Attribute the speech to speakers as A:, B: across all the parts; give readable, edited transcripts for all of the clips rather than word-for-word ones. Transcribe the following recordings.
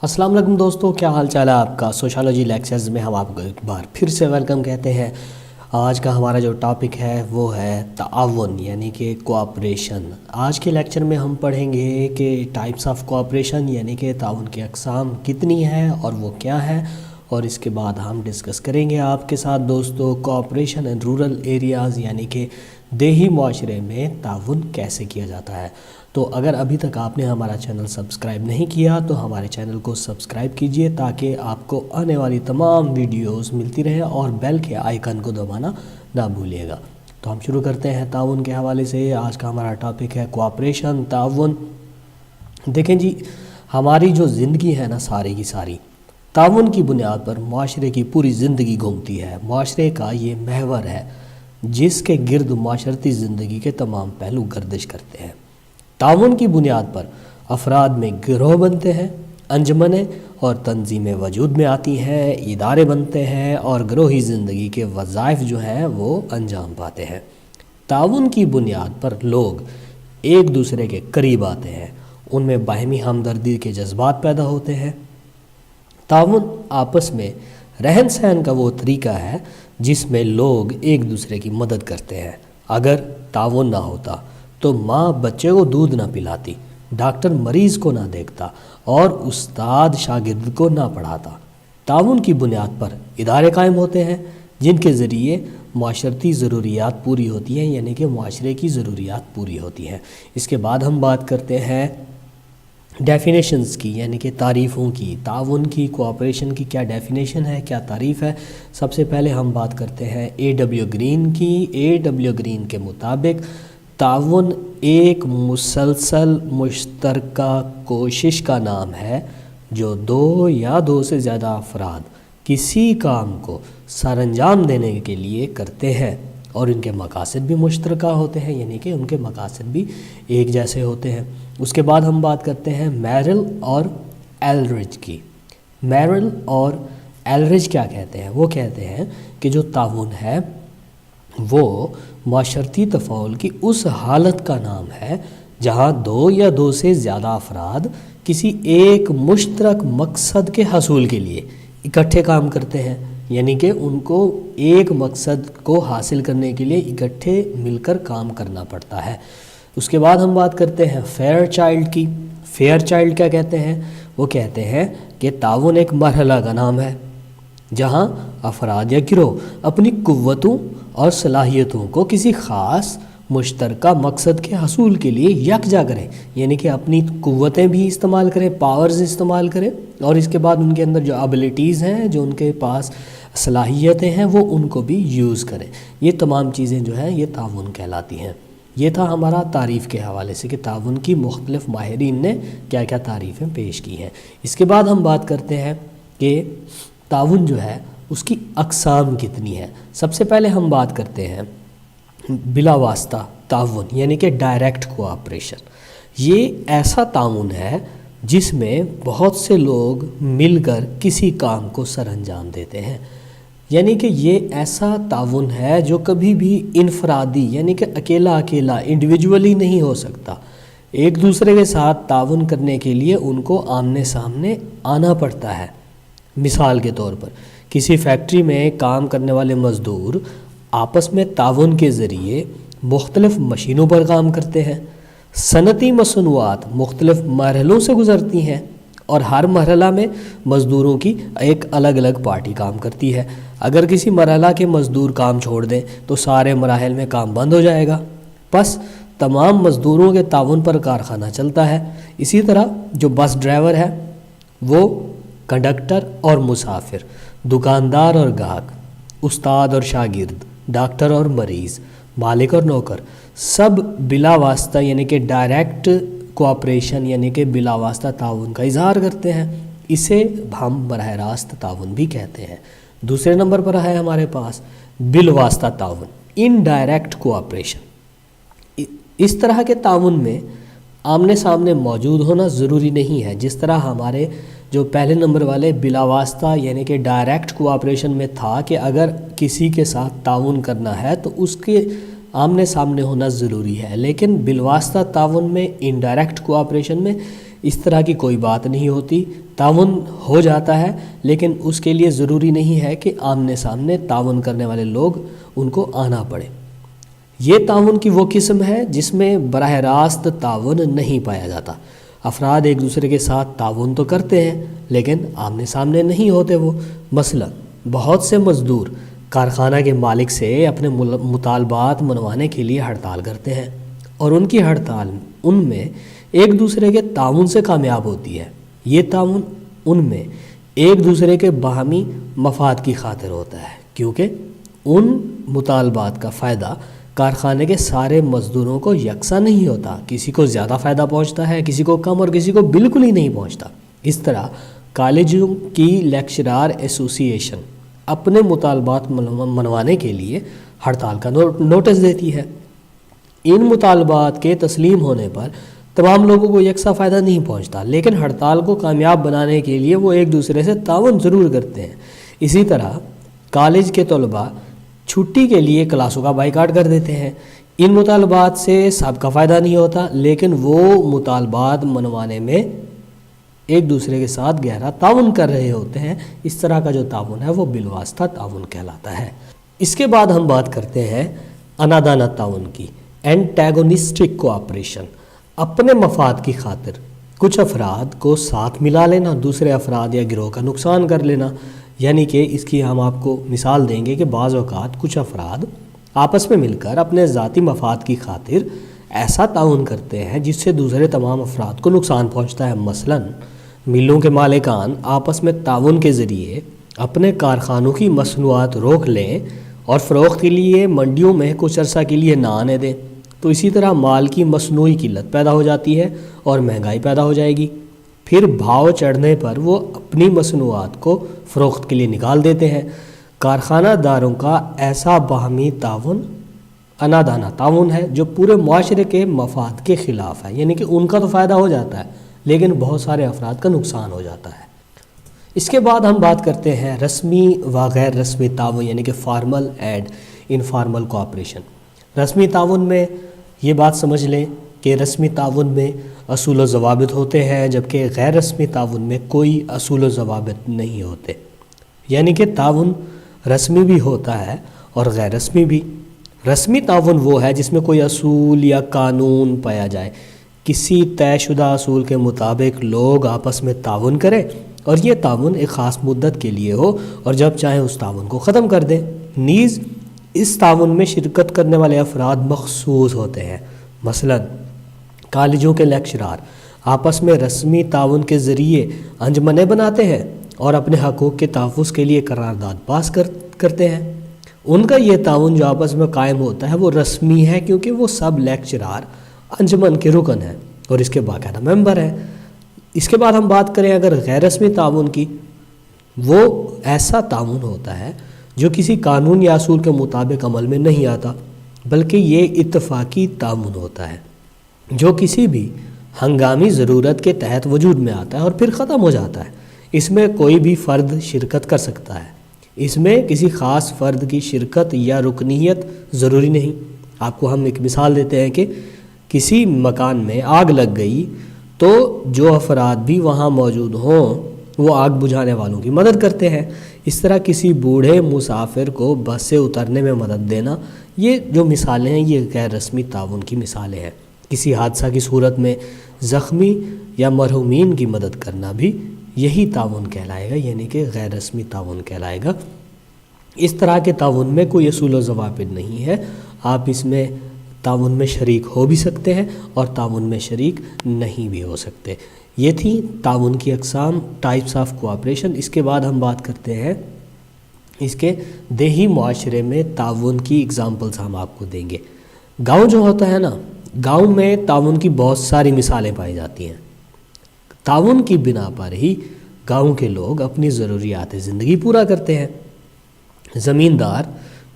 A: السلام علیکم دوستو، کیا حال چال ہے آپ کا؟ سوشالوجی لیکچرز میں ہم آپ کو ایک بار پھر سے ویلکم کہتے ہیں۔ آج کا ہمارا جو ٹاپک ہے وہ ہے تعاون یعنی کہ کوآپریشن۔ آج کے لیکچر میں ہم پڑھیں گے کہ ٹائپس آف کوآپریشن یعنی کہ تعاون کی اقسام کتنی ہیں اور وہ کیا ہے، اور اس کے بعد ہم ڈسکس کریں گے آپ کے ساتھ دوستو کوآپریشن ان رورل ایریاز یعنی کہ دیہی معاشرے میں تعاون کیسے کیا جاتا ہے۔ تو اگر ابھی تک آپ نے ہمارا چینل سبسکرائب نہیں کیا تو ہمارے چینل کو سبسکرائب کیجئے تاکہ آپ کو آنے والی تمام ویڈیوز ملتی رہیں، اور بیل کے آئیکن کو دبانا نہ بھولیے گا۔ تو ہم شروع کرتے ہیں تعاون کے حوالے سے۔ آج کا ہمارا ٹاپک ہے کوآپریشن، تعاون۔ دیکھیں جی، ہماری جو زندگی ہے نا ساری کی ساری تعاون کی بنیاد پر معاشرے کی پوری زندگی گھومتی ہے۔ معاشرے کا یہ محور ہے جس کے گرد معاشرتی زندگی کے تمام پہلو گردش کرتے ہیں۔ تعاون کی بنیاد پر افراد میں گروہ بنتے ہیں، انجمنیں اور تنظیمیں وجود میں آتی ہیں، ادارے بنتے ہیں اور گروہی زندگی کے وظائف جو ہیں وہ انجام پاتے ہیں۔ تعاون کی بنیاد پر لوگ ایک دوسرے کے قریب آتے ہیں، ان میں باہمی ہمدردی کے جذبات پیدا ہوتے ہیں۔ تعاون آپس میں رہن سہن کا وہ طریقہ ہے جس میں لوگ ایک دوسرے کی مدد کرتے ہیں۔ اگر تعاون نہ ہوتا تو ماں بچے کو دودھ نہ پلاتی، ڈاکٹر مریض کو نہ دیکھتا اور استاد شاگرد کو نہ پڑھاتا۔ تعاون کی بنیاد پر ادارے قائم ہوتے ہیں جن کے ذریعے معاشرتی ضروریات پوری ہوتی ہیں، یعنی کہ معاشرے کی ضروریات پوری ہوتی ہیں۔ اس کے بعد ہم بات کرتے ہیں ڈیفینیشنز کی، یعنی کہ تعریفوں کی۔ تعاون کی، کوآپریشن کی کیا ڈیفینیشن ہے، کیا تعریف ہے؟ سب سے پہلے ہم بات کرتے ہیں A.W. گرین کی۔ A.W. گرین کے مطابق تعاون ایک مسلسل مشترکہ کوشش کا نام ہے جو دو یا دو سے زیادہ افراد کسی کام کو سر انجام دینے کے لیے کرتے ہیں، اور ان کے مقاصد بھی مشترکہ ہوتے ہیں، یعنی کہ ان کے مقاصد بھی ایک جیسے ہوتے ہیں۔ اس کے بعد ہم بات کرتے ہیں میرل اور ایلرج کی۔ میرل اور ایلرج کیا کہتے ہیں؟ وہ کہتے ہیں کہ جو تعاون ہے وہ معاشرتی تفاعل کی اس حالت کا نام ہے جہاں دو یا دو سے زیادہ افراد کسی ایک مشترک مقصد کے حصول کے لیے اکٹھے کام کرتے ہیں، یعنی کہ ان کو ایک مقصد کو حاصل کرنے کے لیے اکٹھے مل کر کام کرنا پڑتا ہے۔ اس کے بعد ہم بات کرتے ہیں فیئر چائلڈ کی۔ فیئر چائلڈ کیا کہتے ہیں؟ وہ کہتے ہیں کہ تعاون ایک مرحلہ کا نام ہے جہاں افراد یا گروہ اپنی قوتوں اور صلاحیتوں کو کسی خاص مشترکہ مقصد کے حصول کے لیے یکجا کریں، یعنی کہ اپنی قوتیں بھی استعمال کریں، پاورز استعمال کریں، اور اس کے بعد ان کے اندر جو ابیلٹیز ہیں، جو ان کے پاس صلاحیتیں ہیں، وہ ان کو بھی یوز کریں۔ یہ تمام چیزیں جو ہیں یہ تعاون کہلاتی ہیں۔ یہ تھا ہمارا تعریف کے حوالے سے کہ تعاون کی مختلف ماہرین نے کیا کیا تعریفیں پیش کی ہیں۔ اس کے بعد ہم بات کرتے ہیں کہ تعاون جو ہے اس کی اقسام کتنی ہے۔ سب سے پہلے ہم بات کرتے ہیں بلا واسطہ تعاون یعنی کہ ڈائریکٹ کوآپریشن۔ یہ ایسا تعاون ہے جس میں بہت سے لوگ مل کر کسی کام کو سر انجام دیتے ہیں، یعنی کہ یہ ایسا تعاون ہے جو کبھی بھی انفرادی یعنی کہ اکیلا انڈیویجولی نہیں ہو سکتا۔ ایک دوسرے کے ساتھ تعاون کرنے کے لیے ان کو آمنے سامنے آنا پڑتا ہے۔ مثال کے طور پر کسی فیکٹری میں کام کرنے والے مزدور آپس میں تعاون کے ذریعے مختلف مشینوں پر کام کرتے ہیں۔ صنعتی مصنوعات مختلف مرحلوں سے گزرتی ہیں اور ہر مرحلہ میں مزدوروں کی ایک الگ الگ پارٹی کام کرتی ہے۔ اگر کسی مرحلہ کے مزدور کام چھوڑ دیں تو سارے مراحل میں کام بند ہو جائے گا، پس تمام مزدوروں کے تعاون پر کارخانہ چلتا ہے۔ اسی طرح جو بس ڈرائیور ہے وہ کنڈکٹر اور مسافر، دکاندار اور گاہک، استاد اور شاگرد، ڈاکٹر اور مریض، مالک اور نوکر، سب بلا واسطہ یعنی کہ ڈائریکٹ کوآپریشن یعنی کہ بلا واسطہ تعاون کا اظہار کرتے ہیں۔ اسے ہم براہ راست تعاون بھی کہتے ہیں۔ دوسرے نمبر پر ہے ہمارے پاس بالواسطہ تعاون، انڈائریکٹ کوآپریشن۔ اس طرح کے تعاون میں آمنے سامنے موجود ہونا ضروری نہیں ہے، جس طرح ہمارے جو پہلے نمبر والے بلا واسطہ یعنی کہ ڈائریکٹ کوآپریشن میں تھا کہ اگر کسی کے ساتھ تعاون کرنا ہے تو اس کے آمنے سامنے ہونا ضروری ہے، لیکن بالواسطہ تعاون میں انڈائریکٹ کوآپریشن میں اس طرح کی کوئی بات نہیں ہوتی، تعاون ہو جاتا ہے، لیکن اس کے لیے ضروری نہیں ہے کہ آمنے سامنے تعاون کرنے والے لوگ ان کو آنا پڑے۔ یہ تعاون کی وہ قسم ہے جس میں براہ راست تعاون نہیں پایا جاتا۔ افراد ایک دوسرے کے ساتھ تعاون تو کرتے ہیں لیکن آمنے سامنے نہیں ہوتے وہ۔ مثلا بہت سے مزدور کارخانہ کے مالک سے اپنے مطالبات منوانے کے لیے ہڑتال کرتے ہیں، اور ان کی ہڑتال ان میں ایک دوسرے کے تعاون سے کامیاب ہوتی ہے۔ یہ تعاون ان میں ایک دوسرے کے باہمی مفاد کی خاطر ہوتا ہے، کیونکہ ان مطالبات کا فائدہ کارخانے کے سارے مزدوروں کو یکساں نہیں ہوتا، کسی کو زیادہ فائدہ پہنچتا ہے، کسی کو کم، اور کسی کو بالکل ہی نہیں پہنچتا۔ اس طرح کالجوں کی لیکچرار ایسوسی ایشن اپنے مطالبات منوانے کے لیے ہڑتال کا نوٹس دیتی ہے۔ ان مطالبات کے تسلیم ہونے پر تمام لوگوں کو یکساں فائدہ نہیں پہنچتا، لیکن ہڑتال کو کامیاب بنانے کے لیے وہ ایک دوسرے سے تعاون ضرور کرتے ہیں۔ اسی طرح کالج کے طلباء چھٹی کے لیے کلاسوں کا بائیکاٹ کر دیتے ہیں۔ ان مطالبات سے سب کا فائدہ نہیں ہوتا، لیکن وہ مطالبات منوانے میں ایک دوسرے کے ساتھ گہرا تعاون کر رہے ہوتے ہیں۔ اس طرح کا جو تعاون ہے وہ بالواسطہ تعاون کہلاتا ہے۔ اس کے بعد ہم بات کرتے ہیں انادانہ تعاون کی، اینٹیگونسٹک کوآپریشن۔ اپنے مفاد کی خاطر کچھ افراد کو ساتھ ملا لینا، دوسرے افراد یا گروہ کا نقصان کر لینا۔ یعنی کہ اس کی ہم آپ کو مثال دیں گے کہ بعض اوقات کچھ افراد آپس میں مل کر اپنے ذاتی مفاد کی خاطر ایسا تعاون کرتے ہیں جس سے دوسرے تمام افراد کو نقصان پہنچتا ہے۔ مثلاً ملوں کے مالکان آپس میں تعاون کے ذریعے اپنے کارخانوں کی مصنوعات روک لیں اور فروخت کے لیے منڈیوں میں کچھ عرصہ کے لیے نہ آنے دیں، تو اسی طرح مال کی مصنوعی قلت پیدا ہو جاتی ہے اور مہنگائی پیدا ہو جائے گی۔ پھر بھاؤ چڑھنے پر وہ اپنی مصنوعات کو فروخت کے لیے نکال دیتے ہیں۔ کارخانہ داروں کا ایسا باہمی تعاون انادانہ تعاون ہے جو پورے معاشرے کے مفاد کے خلاف ہے، یعنی کہ ان کا تو فائدہ ہو جاتا ہے لیکن بہت سارے افراد کا نقصان ہو جاتا ہے۔ اس کے بعد ہم بات کرتے ہیں رسمی و غیر رسمی تعاون، یعنی کہ فارمل اینڈ انفارمل کوآپریشن۔ رسمی تعاون میں یہ بات سمجھ لیں کہ رسمی تعاون میں اصول و ضوابط ہوتے ہیں، جبکہ غیر رسمی تعاون میں کوئی اصول و ضوابط نہیں ہوتے۔ یعنی کہ تعاون رسمی بھی ہوتا ہے اور غیر رسمی بھی۔ رسمی تعاون وہ ہے جس میں کوئی اصول یا قانون پایا جائے، کسی طے شدہ اصول کے مطابق لوگ آپس میں تعاون کریں اور یہ تعاون ایک خاص مدت کے لیے ہو اور جب چاہیں اس تعاون کو ختم کر دیں۔ نیز اس تعاون میں شرکت کرنے والے افراد مخصوص ہوتے ہیں۔ مثلاً کالجوں کے لیکچرار آپس میں رسمی تعاون کے ذریعے انجمنیں بناتے ہیں اور اپنے حقوق کے تحفظ کے لیے قرارداد پاس کرتے ہیں۔ ان کا یہ تعاون جو آپس میں قائم ہوتا ہے وہ رسمی ہے، کیونکہ وہ سب لیکچرار انجمن کے رکن ہیں اور اس کے باقاعدہ ممبر ہیں۔ اس کے بعد ہم بات کریں اگر غیر رسمی تعاون کی، وہ ایسا تعاون ہوتا ہے جو کسی قانون یا اصول کے مطابق عمل میں نہیں آتا، بلکہ یہ اتفاقی تعاون ہوتا ہے جو کسی بھی ہنگامی ضرورت کے تحت وجود میں آتا ہے اور پھر ختم ہو جاتا ہے۔ اس میں کوئی بھی فرد شرکت کر سکتا ہے، اس میں کسی خاص فرد کی شرکت یا رکنیت ضروری نہیں۔ آپ کو ہم ایک مثال دیتے ہیں کہ کسی مکان میں آگ لگ گئی تو جو افراد بھی وہاں موجود ہوں وہ آگ بجھانے والوں کی مدد کرتے ہیں۔ اس طرح کسی بوڑھے مسافر کو بس سے اترنے میں مدد دینا، یہ جو مثالیں ہیں یہ غیر رسمی تعاون کی مثالیں ہیں۔ کسی حادثہ کی صورت میں زخمی یا مرحومین کی مدد کرنا بھی یہی تعاون کہلائے گا، یعنی کہ غیر رسمی تعاون کہلائے گا۔ اس طرح کے تعاون میں کوئی اصول و ضوابط نہیں ہے، آپ اس میں تعاون میں شریک ہو بھی سکتے ہیں اور تعاون میں شریک نہیں بھی ہو سکتے۔ یہ تھی تعاون کی اقسام، ٹائپس آف کوآپریشن۔ اس کے بعد ہم بات کرتے ہیں اس کے دیہی معاشرے میں تعاون کی اگزامپلس ہم آپ کو دیں گے۔ گاؤں جو ہوتا ہے نا، گاؤں میں تعاون کی بہت ساری مثالیں پائی جاتی ہیں۔ تعاون کی بنا پر ہی گاؤں کے لوگ اپنی ضروریات زندگی پورا کرتے ہیں۔ زمیندار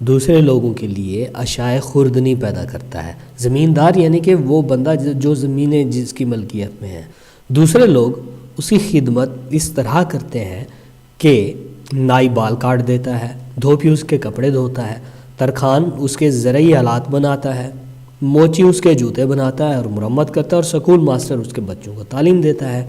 A: دوسرے لوگوں کے لیے اشیاء خوردنی پیدا کرتا ہے۔ زمیندار یعنی کہ وہ بندہ جو زمینیں جس کی ملکیت میں ہیں، دوسرے لوگ اس کی خدمت اس طرح کرتے ہیں کہ نائی بال کاٹ دیتا ہے، دھوبی اس کے کپڑے دھوتا ہے، ترخان اس کے زرعی آلات بناتا ہے، موچی اس کے جوتے بناتا ہے اور مرمت کرتا ہے، اور سکول ماسٹر اس کے بچوں کو تعلیم دیتا ہے۔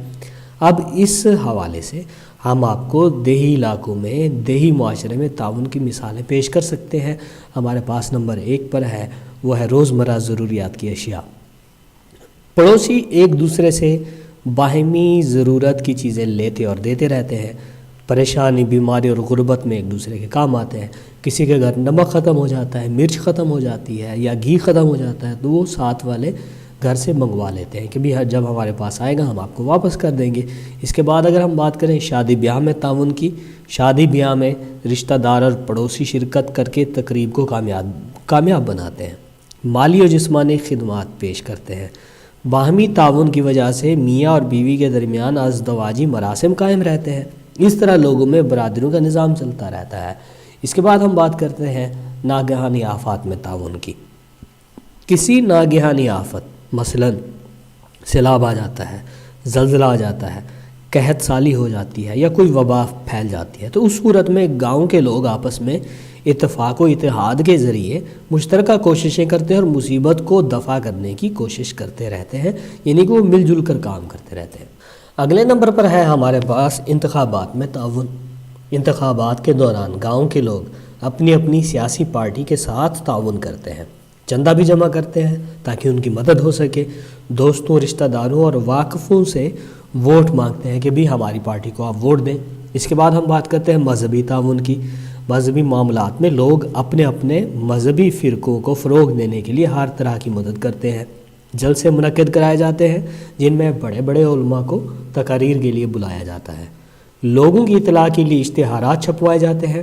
A: اب اس حوالے سے ہم آپ کو دیہی علاقوں میں، دیہی معاشرے میں تعاون کی مثالیں پیش کر سکتے ہیں۔ ہمارے پاس نمبر 1 پر ہے، وہ ہے روزمرہ ضروریات کی اشیاء۔ پڑوسی ایک دوسرے سے باہمی ضرورت کی چیزیں لیتے اور دیتے رہتے ہیں۔ پریشانی، بیماری اور غربت میں ایک دوسرے کے کام آتے ہیں۔ کسی کے گھر نمک ختم ہو جاتا ہے، مرچ ختم ہو جاتی ہے یا گھی ختم ہو جاتا ہے، تو وہ ساتھ والے گھر سے منگوا لیتے ہیں کہ بھی جب ہمارے پاس آئے گا ہم آپ کو واپس کر دیں گے۔ اس کے بعد اگر ہم بات کریں شادی بیاہ میں تعاون کی، شادی بیاہ میں رشتہ دار اور پڑوسی شرکت کر کے تقریب کو کامیاب بناتے ہیں، مالی اور جسمانی خدمات پیش کرتے ہیں۔ باہمی تعاون کی وجہ سے میاں اور بیوی کے درمیان ازدواجی مراسم قائم رہتے ہیں۔ اس طرح لوگوں میں برادریوں کا نظام چلتا رہتا ہے۔ اس کے بعد ہم بات کرتے ہیں ناگہانی آفات میں تعاون کی۔ کسی ناگہانی آفت، مثلا سیلاب آ جاتا ہے، زلزلہ آ جاتا ہے، قحط سالی ہو جاتی ہے یا کوئی وبا پھیل جاتی ہے، تو اس صورت میں گاؤں کے لوگ آپس میں اتفاق و اتحاد کے ذریعے مشترکہ کوششیں کرتے ہیں اور مصیبت کو دفع کرنے کی کوشش کرتے رہتے ہیں، یعنی کہ وہ مل جل کر کام کرتے رہتے ہیں۔ اگلے نمبر پر ہے ہمارے پاس انتخابات میں تعاون۔ انتخابات کے دوران گاؤں کے لوگ اپنی اپنی سیاسی پارٹی کے ساتھ تعاون کرتے ہیں، چندہ بھی جمع کرتے ہیں تاکہ ان کی مدد ہو سکے، دوستوں، رشتہ داروں اور واقفوں سے ووٹ مانگتے ہیں کہ بھی ہماری پارٹی کو آپ ووٹ دیں۔ اس کے بعد ہم بات کرتے ہیں مذہبی تعاون کی۔ مذہبی معاملات میں لوگ اپنے اپنے مذہبی فرقوں کو فروغ دینے کے لیے ہر طرح کی مدد کرتے ہیں۔ جلسے منعقد کرائے جاتے ہیں جن میں بڑے بڑے علماء کو تقاریر کے لیے بلایا جاتا ہے، لوگوں کی اطلاع کے لیے اشتہارات چھپوائے جاتے ہیں،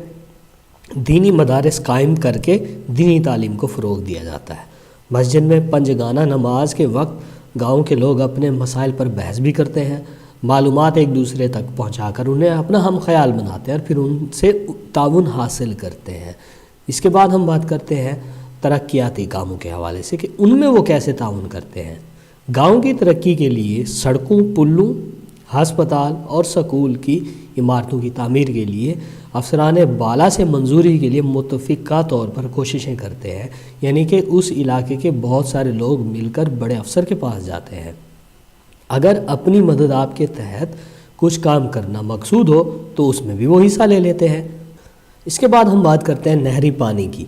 A: دینی مدارس قائم کر کے دینی تعلیم کو فروغ دیا جاتا ہے۔ مسجد میں پنجگانہ نماز کے وقت گاؤں کے لوگ اپنے مسائل پر بحث بھی کرتے ہیں، معلومات ایک دوسرے تک پہنچا کر انہیں اپنا ہم خیال بناتے ہیں اور پھر ان سے تعاون حاصل کرتے ہیں۔ اس کے بعد ہم بات کرتے ہیں ترقیاتی کاموں کے حوالے سے کہ ان میں وہ کیسے تعاون کرتے ہیں۔ گاؤں کی ترقی کے لیے سڑکوں، پلوں، ہسپتال اور سکول کی عمارتوں کی تعمیر کے لیے افسران بالا سے منظوری کے لیے متفقہ طور پر کوششیں کرتے ہیں، یعنی کہ اس علاقے کے بہت سارے لوگ مل کر بڑے افسر کے پاس جاتے ہیں۔ اگر اپنی مدد آپ کے تحت کچھ کام کرنا مقصود ہو تو اس میں بھی وہ حصہ لے لیتے ہیں۔ اس کے بعد ہم بات کرتے ہیں نہری پانی کی۔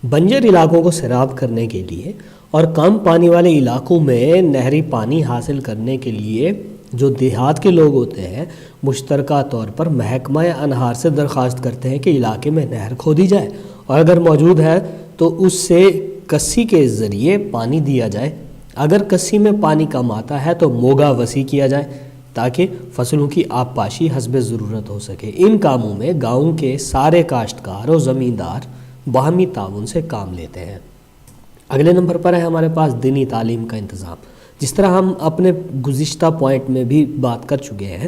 A: بنجر علاقوں کو سیراب کرنے کے لیے اور کم پانی والے علاقوں میں نہری پانی حاصل کرنے کے لیے جو دیہات کے لوگ ہوتے ہیں مشترکہ طور پر محکمہ انہار سے درخواست کرتے ہیں کہ علاقے میں نہر کھودی جائے اور اگر موجود ہے تو اس سے کسی کے ذریعے پانی دیا جائے۔ اگر کسی میں پانی کم آتا ہے تو موگا وسیع کیا جائے تاکہ فصلوں کی آبپاشی حسب ضرورت ہو سکے۔ ان کاموں میں گاؤں کے سارے کاشتکار اور زمیندار باہمی تعاون سے کام لیتے ہیں۔ اگلے نمبر پر ہے ہمارے پاس دینی تعلیم کا انتظام۔ جس طرح ہم اپنے گزشتہ پوائنٹ میں بھی بات کر چکے ہیں،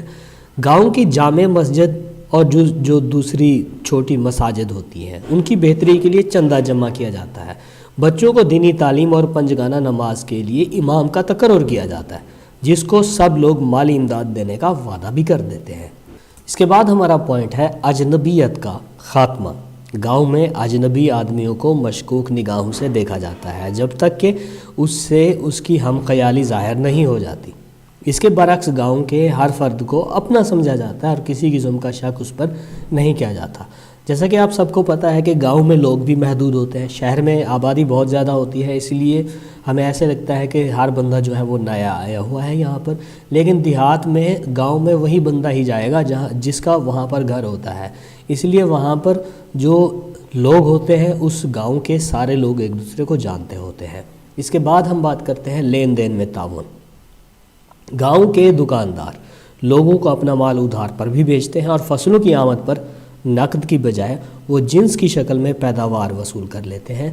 A: گاؤں کی جامع مسجد اور جو دوسری چھوٹی مساجد ہوتی ہیں ان کی بہتری کے لیے چندہ جمع کیا جاتا ہے، بچوں کو دینی تعلیم اور پنجگانہ نماز کے لیے امام کا تقرر کیا جاتا ہے جس کو سب لوگ مالی امداد دینے کا وعدہ بھی کر دیتے ہیں۔ اس کے بعد ہمارا پوائنٹ ہے اجنبیت کا خاتمہ۔ گاؤں میں اجنبی آدمیوں کو مشکوک نگاہوں سے دیکھا جاتا ہے جب تک کہ اس سے اس کی ہم خیالی ظاہر نہیں ہو جاتی۔ اس کے برعکس گاؤں کے ہر فرد کو اپنا سمجھا جاتا ہے اور کسی قسم کا شک اس پر نہیں کیا جاتا۔ جیسا کہ آپ سب کو پتہ ہے کہ گاؤں میں لوگ بھی محدود ہوتے ہیں، شہر میں آبادی بہت زیادہ ہوتی ہے، اس لیے ہمیں ایسے لگتا ہے کہ ہر بندہ جو ہے وہ نیا آیا ہوا ہے یہاں پر، لیکن دیہات میں گاؤں میں وہی بندہ ہی جائے گا جس کا وہاں پر گھر ہوتا ہے، اس لیے وہاں پر جو لوگ ہوتے ہیں اس گاؤں کے سارے لوگ ایک دوسرے کو جانتے ہوتے ہیں۔ اس کے بعد ہم بات کرتے ہیں لین دین میں تعاون۔ گاؤں کے دکاندار لوگوں کو اپنا مال ادھار پر بھی بیچتے ہیں اور فصلوں کی آمد پر نقد کی بجائے وہ جنس کی شکل میں پیداوار وصول کر لیتے ہیں۔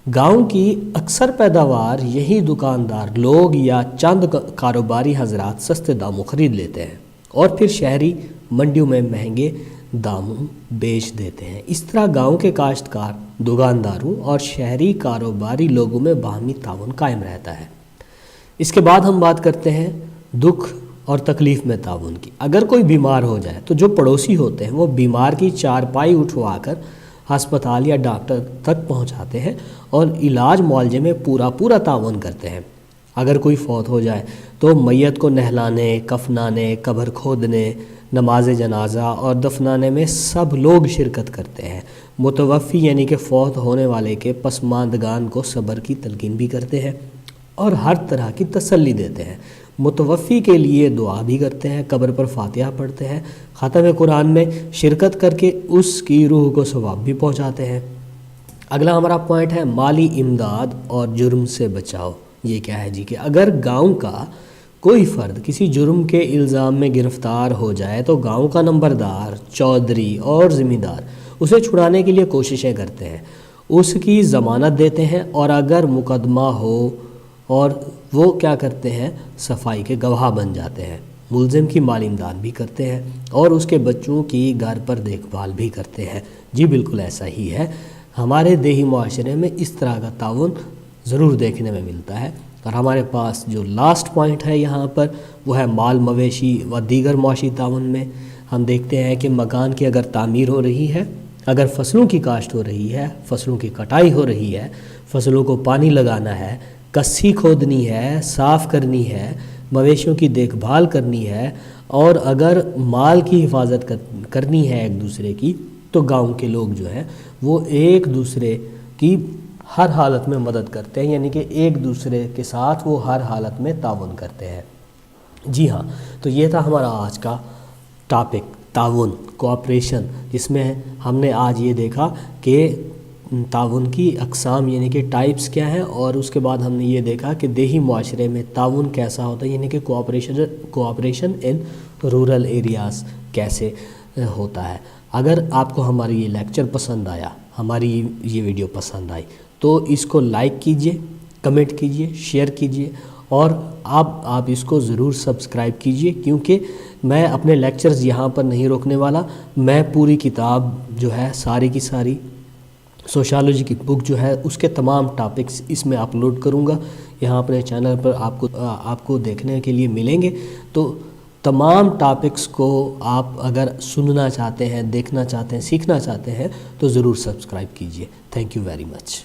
A: گاؤں کی اکثر پیداوار یہی دکاندار لوگ یا چند کاروباری حضرات سستے داموں خرید لیتے ہیں اور پھر شہری منڈیوں میں مہنگے داموں بیچ دیتے ہیں۔ اس طرح گاؤں کے کاشتکار، دکانداروں اور شہری کاروباری لوگوں میں باہمی تعاون قائم رہتا ہے۔ اس کے بعد ہم بات کرتے ہیں دکھ اور تکلیف میں تعاون کی۔ اگر کوئی بیمار ہو جائے تو جو پڑوسی ہوتے ہیں وہ بیمار کی چارپائی اٹھوا کر ہسپتال یا ڈاکٹر تک پہنچاتے ہیں اور علاج معالجے میں پورا تعاون کرتے ہیں۔ اگر کوئی فوت ہو جائے تو میت کو نہلانے، کفنانے، قبر کھودنے، نماز جنازہ اور دفنانے میں سب لوگ شرکت کرتے ہیں۔ متوفی یعنی کہ فوت ہونے والے کے پسماندگان کو صبر کی تلقین بھی کرتے ہیں اور ہر طرح کی تسلی دیتے ہیں۔ متوفی کے لیے دعا بھی کرتے ہیں، قبر پر فاتحہ پڑھتے ہیں، ختم قرآن میں شرکت کر کے اس کی روح کو ثواب بھی پہنچاتے ہیں۔ اگلا ہمارا پوائنٹ ہے مالی امداد اور جرم سے بچاؤ۔ یہ کیا ہے جی کہ اگر گاؤں کا کوئی فرد کسی جرم کے الزام میں گرفتار ہو جائے تو گاؤں کا نمبردار، چودھری اور ذمہ دار اسے چھڑانے کے لیے کوششیں کرتے ہیں، اس کی ضمانت دیتے ہیں، اور اگر مقدمہ ہو اور وہ کیا کرتے ہیں، صفائی کے گواہ بن جاتے ہیں۔ ملزم کی مالی امداد بھی کرتے ہیں اور اس کے بچوں کی گھر پر دیکھ بھال بھی کرتے ہیں۔ جی بالکل ایسا ہی ہے، ہمارے دیہی معاشرے میں اس طرح کا تعاون ضرور دیکھنے میں ملتا ہے۔ اور ہمارے پاس جو لاسٹ پوائنٹ ہے یہاں پر وہ ہے مال مویشی و دیگر معاشی تعاون میں ہم دیکھتے ہیں کہ مکان کی اگر تعمیر ہو رہی ہے، اگر فصلوں کی کاشت ہو رہی ہے، فصلوں کی کٹائی ہو رہی ہے، فصلوں کو پانی لگانا ہے، کسی کھودنی ہے، صاف کرنی ہے، مویشیوں کی دیکھ بھال کرنی ہے، اور اگر مال کی حفاظت کرنی ہے ایک دوسرے کی، تو گاؤں کے لوگ جو ہیں وہ ایک دوسرے کی ہر حالت میں مدد کرتے ہیں، یعنی کہ ایک دوسرے کے ساتھ وہ ہر حالت میں تعاون کرتے ہیں۔ جی ہاں، تو یہ تھا ہمارا آج کا ٹاپک، تعاون، کوآپریشن، جس میں ہم نے آج یہ دیکھا کہ تعاون کی اقسام یعنی کہ ٹائپس کیا ہیں، اور اس کے بعد ہم نے یہ دیکھا کہ دیہی معاشرے میں تعاون کیسا ہوتا ہے، یعنی کہ کوآپریشن ان رورل ایریاز کیسے ہوتا ہے۔ اگر آپ کو ہماری یہ لیکچر پسند آیا، ہماری یہ ویڈیو پسند آئی، تو اس کو لائک کیجئے، کمنٹ کیجئے، شیئر کیجئے، اور آپ اس کو ضرور سبسکرائب کیجئے، کیونکہ میں اپنے لیکچرز یہاں پر نہیں روکنے والا، میں پوری کتاب جو ہے ساری کی ساری سوشالوجی کی بک جو ہے اس کے تمام ٹاپکس اس میں اپلوڈ کروں گا، یہاں اپنے چینل پر آپ کو دیکھنے کے لیے ملیں گے۔ تو تمام ٹاپکس کو آپ اگر سننا چاہتے ہیں، دیکھنا چاہتے ہیں، سیکھنا چاہتے ہیں تو ضرور سبسکرائب کیجئے۔ Thank you very much.